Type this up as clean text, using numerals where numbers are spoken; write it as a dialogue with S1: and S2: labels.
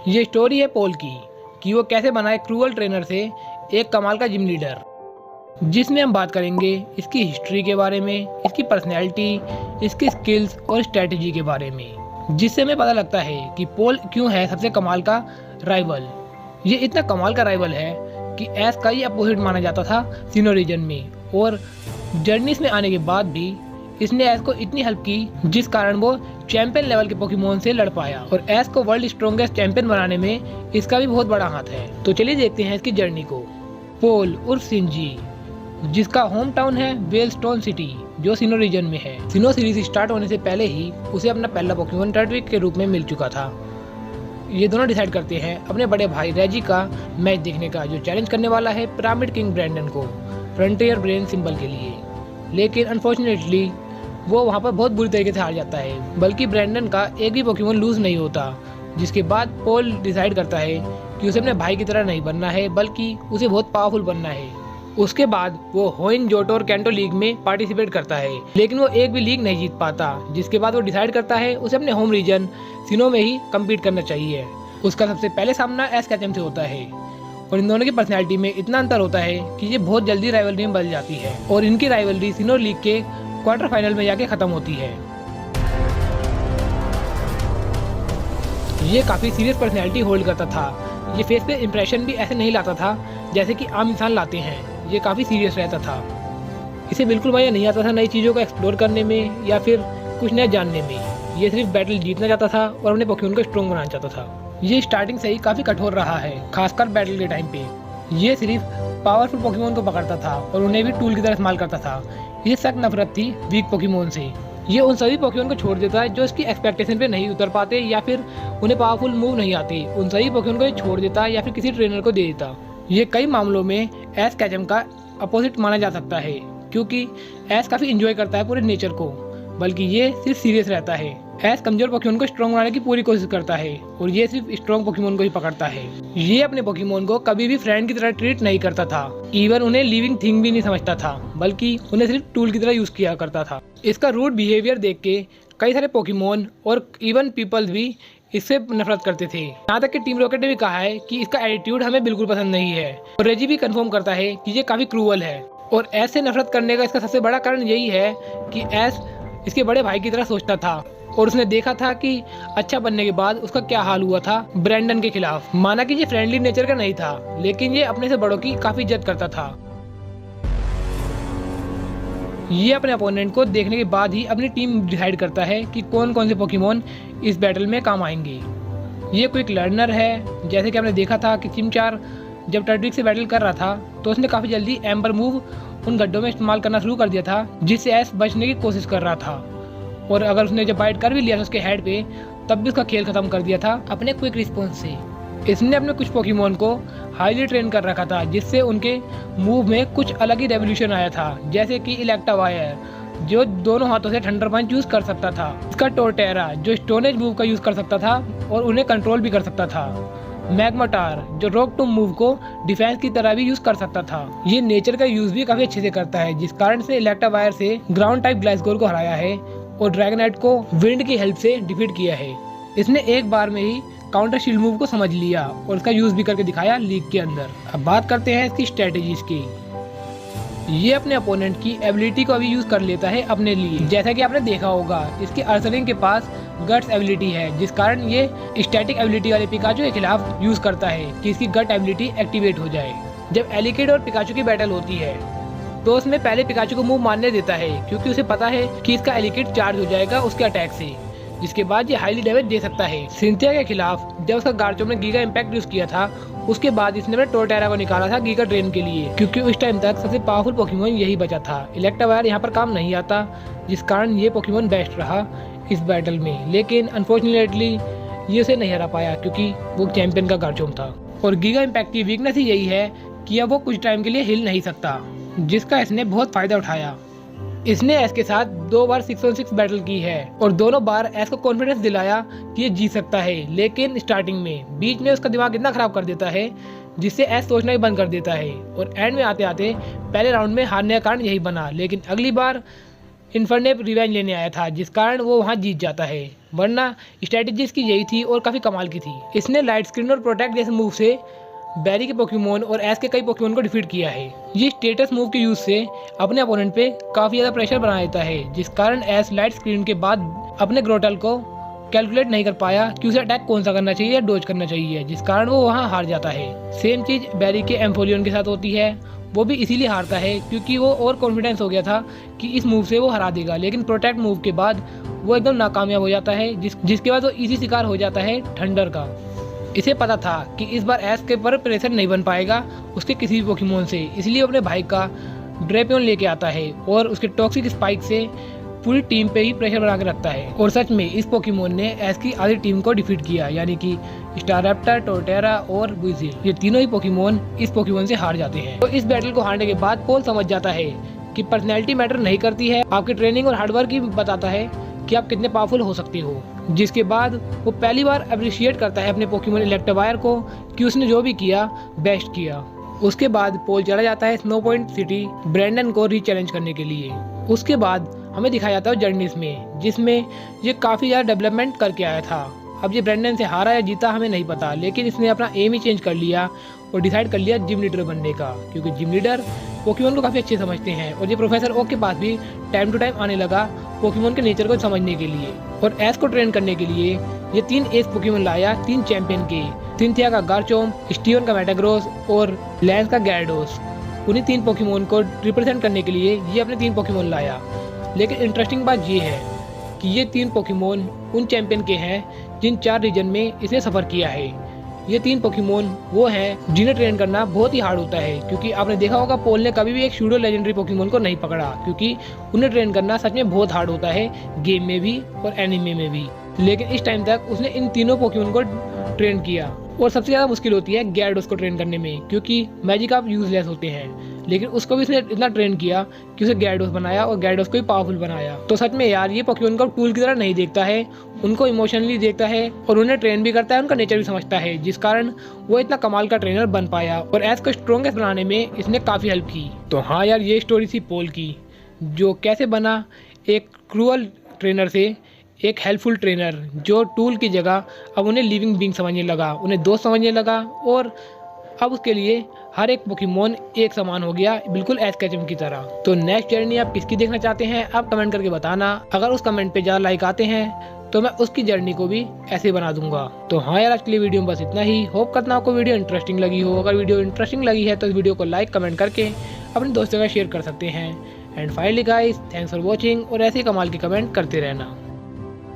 S1: ये स्टोरी है पोल की कि वो कैसे बना एक क्रूअल ट्रेनर से एक कमाल का जिम लीडर, जिसमें हम बात करेंगे इसकी हिस्ट्री के बारे में, इसकी पर्सनैलिटी, इसकी स्किल्स और स्ट्रेटजी के बारे में, जिससे हमें पता लगता है कि पोल क्यों है सबसे कमाल का राइवल। ये इतना कमाल का राइवल है कि एस का ही अपोजिट माना जाता था सिनो रीजन में, और जर्नीस में आने के बाद भी इसने एस को इतनी हेल्प की जिस कारण वो चैंपियन लेवल के पोकेमोन से लड़ पाया, और एस को वर्ल्ड स्ट्रॉन्गेस्ट चैंपियन बनाने में इसका भी बहुत बड़ा हाथ है। तो चलिए देखते हैं इसकी जर्नी को। पोल उर्फ सिंजी, जिसका होम टाउन है वेलस्टोन सिटी, जो सिनो रीजन में है। सिनो सीरीज स्टार्ट होने से पहले ही उसे अपना पहला पोकेमोन टर्टविक के रूप में मिल चुका था। ये दोनों डिसाइड करते हैं अपने बड़े भाई रेजी का मैच देखने का, जो चैलेंज करने वाला है पिरामिड किंग ब्रैंडन को फ्रंटियर ब्रेन सिंबल के लिए। लेकिन अनफॉर्चुनेटली वो वहाँ पर बहुत बुरी तरीके से हार जाता है, बल्कि ब्रैंडन का एक भी पोकेमोन लूज नहीं होता। जिसके बाद पोल डिसाइड करता है कि उसे अपने भाई की तरह नहीं बनना है, बल्कि उसे बहुत पावरफुल बनना है। उसके बाद वो होइन जोटो और कैंटो लीग में पार्टिसिपेट करता है, लेकिन वो एक भी लीग नहीं जीत पाता। जिसके बाद वो डिसाइड करता है उसे अपने होम रीजन सिनो में ही कम्पीट करना चाहिए। उसका सबसे पहले सामना एस कैचम से होता है, और इन दोनों की पर्सनैलिटी में इतना अंतर होता है कि ये बहुत जल्दी राइवलरी में बदल जाती है, और इनकी राइवलरी सिनो लीग के क्वार्टर फाइनल में जाके खत्म होती है। ये काफी सीरियस पर्सनैलिटी होल्ड करता था। ये फेस पे इंप्रेशन भी ऐसे नहीं लाता था जैसे कि आम इंसान लाते हैं। ये काफी सीरियस रहता था। इसे बिल्कुल मजा नहीं आता था नई चीजों को एक्सप्लोर करने में या फिर कुछ नया जानने में। ये सिर्फ बैटल जीतना चाहता था और अपने पोकेमोन को स्ट्रॉन्ग बनाना चाहता था। ये स्टार्टिंग से ही काफी कठोर रहा है, खासकर बैटल के टाइम पे। ये सिर्फ पावरफुल पोकेमोन को पकड़ता था और उन्हें भी टूल की तरह इस्तेमाल करता था। ये सख्त नफरत थी वीक पोकेमोन से। ये उन सभी पोकेमोन को छोड़ देता है जो इसकी एक्सपेक्टेशन पे नहीं उतर पाते या फिर उन्हें पावरफुल मूव नहीं आते। उन सभी पोकेमोन को ये छोड़ देता या फिर किसी ट्रेनर को दे देता। ये कई मामलों में एस कैचम का अपोजिट माना जा सकता है, क्योंकि एस काफी इंजॉय करता है पूरे नेचर को, बल्कि ये सिर्फ सीरियस रहता है। एस कमजोर पोकेमोन को स्ट्रॉन्ग बनाने की पूरी कोशिश करता है, और ये सिर्फ स्ट्रॉन्ग पोकेमोन को ही पकड़ता है। ये अपने पोकेमोन को कभी भी फ्रेंड की तरह ट्रीट नहीं करता था। इवन उन्हें लिविंग थिंग भी नहीं समझता था, बल्कि उन्हें सिर्फ टूल की तरह यूज किया करता था। इसका रूड बिहेवियर देख के कई सारे पोकेमोन और इवन पीपल्स भी इससे नफरत करते थे। यहाँ तक कि टीम रॉकेट ने भी कहा है कि इसका एटीट्यूड हमें बिल्कुल पसंद नहीं है, और रेजी भी कंफर्म करता है कि ये काफी क्रूअल है। और एस से नफरत करने का इसका सबसे बड़ा कारण यही है कि एस इसके बड़े भाई की तरह सोचता था, और उसने देखा था कि अच्छा बनने के बाद उसका क्या हाल हुआ था ब्रैंडन के खिलाफ। माना कि ये फ्रेंडली नेचर का नहीं था, लेकिन ये अपने से बड़ों की काफी इज्जत करता था। ये अपने अपोनेंट को देखने के बाद ही अपनी टीम डिसाइड करता है कि कौन कौन से पोकेमोन इस बैटल में काम आएंगे। ये क्विक लर्नर है, जैसे कि हमने देखा था कि चिमचार जब टर्टविक से बैटल कर रहा था तो उसने काफी जल्दी एम्बर मूव उन गड्ढों में इस्तेमाल करना शुरू कर दिया था, जिससे एस बचने की कोशिश कर रहा था। और अगर उसने जब बाइट कर भी लिया था उसके हेड पे, तब भी उसका खेल खत्म कर दिया था अपने क्विक रिस्पॉन्स से। इसने अपने कुछ पोकेमोन को हाईली ट्रेन कर रखा था, जिससे उनके मूव में कुछ अलग ही रेवोल्यूशन आया था, जैसे कि इलेक्टावायर, जो दोनों हाथों से थंडर पंच यूज कर सकता था। इसका टोरटेरा, जो स्टोनेज मूव का यूज कर सकता था और उन्हें कंट्रोल भी कर सकता था। मैग्माटार, जो रॉक टूम मूव को डिफेंस की तरह भी यूज कर सकता था। ये नेचर का यूज भी काफी अच्छे से करता है, जिस कारण से इलेक्टावायर से ग्राउंड टाइप ग्लाइसगोर को हराया है और ड्रैगनाइट को विंड की हेल्प से डिफीट किया है। इसने एक बार में ही काउंटर शील्ड मूव को समझ लिया और इसका यूज भी करके दिखाया लीग के अंदर। अब बात करते हैं इसकी स्ट्रेटेजीज की। ये अपने अपोनेंट की एबिलिटी को अभी यूज कर लेता है अपने लिए। जैसा कि आपने देखा होगा, इसके अर्सलिंग के पास गट्स एबिलिटी है, जिस कारण ये स्टैटिक एबिलिटी वाले पिकाचू के खिलाफ यूज करता है कि इसकी गट एबिलिटी एक्टिवेट हो जाए। जब एलिकेड और पिकाचू की बैटल होती है तो उसमें पहले पिकाचू को मूव मारने देता है, क्योंकि उसे पता है कि इसका एलिकेड चार्ज हो जाएगा उसके अटैक से, जिसके बाद ये हाईली डैमेज दे सकता है। सिंथिया के खिलाफ जब उसका गार्चोम ने गीगा इम्पैक्ट यूज किया था, उसके बाद इसने अपने टोरटेरा को निकाला था गीगा ड्रेन के लिए, क्योंकि उस टाइम तक सबसे पावरफुल पोकेमोन यही बचा था। इलेक्टावायर यहाँ पर काम नहीं आता, जिस कारण ये पोकेमोन बेस्ट रहा इस बैटल में। लेकिन अनफॉर्चुनेटली ये उसे नहीं हरा पाया, क्योंकि वो चैंपियन का गार्चोम था। और गीगा इम्पैक्ट की वीकनेस ही यही है कि अब वो कुछ टाइम के लिए हिल नहीं सकता, जिसका इसने बहुत फायदा उठाया। इसने एस के साथ 2 बार 6-on-6 बैटल की है, और दोनों बार एस को कॉन्फिडेंस दिलाया कि ये जीत सकता है। लेकिन स्टार्टिंग में बीच में उसका दिमाग इतना खराब कर देता है, जिससे एस सोचना ही बंद कर देता है, और एंड में आते आते पहले राउंड में हारने का कारण यही बना। लेकिन अगली बार इन्फर्नेप रिवेंज लेने आया था, जिस कारण वो वहाँ जीत जाता है। वरना स्ट्रेटेजी इसकी यही थी और काफ़ी कमाल की थी। इसने लाइट स्क्रीन और प्रोटेक्ट जैसे मूव से बैरी के पोकेमोन और एस के कई पोकेमोन को डिफीट किया है। ये स्टेटस मूव के यूज से अपने अपोनेंट पे काफ़ी ज़्यादा प्रेशर बना देता है, जिस कारण एस लाइट स्क्रीन के बाद अपने ग्रोटल को कैलकुलेट नहीं कर पाया कि उसे अटैक कौन सा करना चाहिए या डोज करना चाहिए, जिस कारण वो वहाँ हार जाता है। सेम चीज़ बैरी के एम्फोलियन के साथ होती है। वो भी इसीलिए हारता है क्योंकि वो और कॉन्फिडेंस हो गया था कि इस मूव से वो हरा देगा, लेकिन प्रोटेक्ट मूव के बाद वो एकदम नाकामयाब हो जाता है, जिसके बाद वो इजी शिकार हो जाता है थंडर का। इसे पता था कि इस बार एस के पर प्रेशर नहीं बन पाएगा उसके किसी भी पोकेमोन से, इसलिए अपने भाई का ड्रैपियन लेके आता है और उसके टॉक्सिक स्पाइक से पूरी टीम पे ही प्रेशर बना के रखता है। और सच में इस पोकेमोन ने एस की आधी टीम को डिफीट किया, यानी कि स्टारैप्टर, टोरटेरा और बुइजिल, ये तीनों ही पोकेमोन इस पोकेमोन से हार जाते हैं। तो इस बैटल को हारने के बाद पोल समझ जाता है कि पर्सनैलिटी मैटर नहीं करती है, आपकी ट्रेनिंग और हार्डवर्क ही बताता है कि आप कितने पावरफुल हो सकते हो। जिसके बाद वो पहली बार अप्रिशिएट करता है अपने पोकेमोन इलेक्ट्रोवायर को कि उसने जो भी किया बेस्ट किया। उसके बाद पोल चला जाता है स्नो पॉइंट सिटी ब्रैंडन को रीचैलेंज करने के लिए। उसके बाद हमें दिखाया जाता है जर्नीस में, जिसमें ये काफ़ी ज़्यादा डेवलपमेंट करके आया था। अब ये ब्रैंडन से हारा या जीता हमें नहीं पता, लेकिन इसने अपना एम ही चेंज कर लिया और डिसाइड कर लिया जिम लीडर बनने का, क्योंकि जिम लीडर पोकेमोन को काफ़ी अच्छे समझते हैं। और ये प्रोफेसर ओक के पास भी टाइम टू टाइम आने लगा पोकेमोन के नेचर को समझने के लिए। और एस को ट्रेन करने के लिए ये 3 एस पोकेमोन लाया, 3 चैंपियन के, सिंथिया का गार्चोम्प, स्टीवन का मेटाग्रोस और लैंस का गैराडोस। उन्हीं 3 पोकेमोन को रिप्रेजेंट करने के लिए ये अपने 3 पोकेमोन लाया। लेकिन इंटरेस्टिंग बात ये है कि ये 3 पोकेमोन उन चैंपियन के हैं जिन 4 रीजन में इसने सफ़र किया है। ये 3 पोकेमोन वो हैं जिन्हें ट्रेन करना बहुत ही हार्ड होता है, क्योंकि आपने देखा होगा पोल ने कभी भी एक शूडो लेजेंडरी पोकेमोन को नहीं पकड़ा, क्योंकि उन्हें ट्रेन करना सच में बहुत हार्ड होता है, गेम में भी और एनिमे में भी। लेकिन इस टाइम तक उसने इन तीनों पोकेमोन को ट्रेन किया। और सबसे ज़्यादा मुश्किल होती है गैराडोस को ट्रेन करने में, क्योंकि मैजिक आप यूजलेस होते हैं, लेकिन उसको भी उसने इतना ट्रेन किया कि उसे गैराडोस बनाया और गैराडोस को भी पावरफुल बनाया। तो सच में यार ये पोकेमोन को टूल की तरह नहीं देखता है, उनको इमोशनली देखता है और उन्हें ट्रेन भी करता है, उनका नेचर भी समझता है, जिस कारण वो इतना कमाल का ट्रेनर बन पाया और एस को स्ट्रॉन्गेस्ट बनाने में इसने काफ़ी हेल्प की। तो हाँ यार, ये स्टोरी थी पोल की, जो कैसे बना एक क्रूअल ट्रेनर से एक हेल्पफुल ट्रेनर, जो टूल की जगह अब उन्हें लिविंग बीइंग समझने लगा, उन्हें दोस्त समझने लगा, और अब उसके लिए हर एक पोकेमोन एक समान हो गया, बिल्कुल एस कैचम की तरह। तो नेक्स्ट जर्नी आप किसकी देखना चाहते हैं आप कमेंट करके बताना। अगर उस कमेंट पे ज़्यादा लाइक आते हैं तो मैं उसकी जर्नी को भी ऐसे बना दूंगा। तो हाँ यार, आज के लिए वीडियो में बस इतना ही। होप करता हूँ आपको वीडियो इंटरेस्टिंग लगी हो। अगर वीडियो इंटरेस्टिंग लगी है तो इस वीडियो को लाइक कमेंट करके अपने दोस्तों का शेयर कर सकते हैं। And finally guys, thanks for watching, और ऐसे कमाल के कमेंट करते रहना।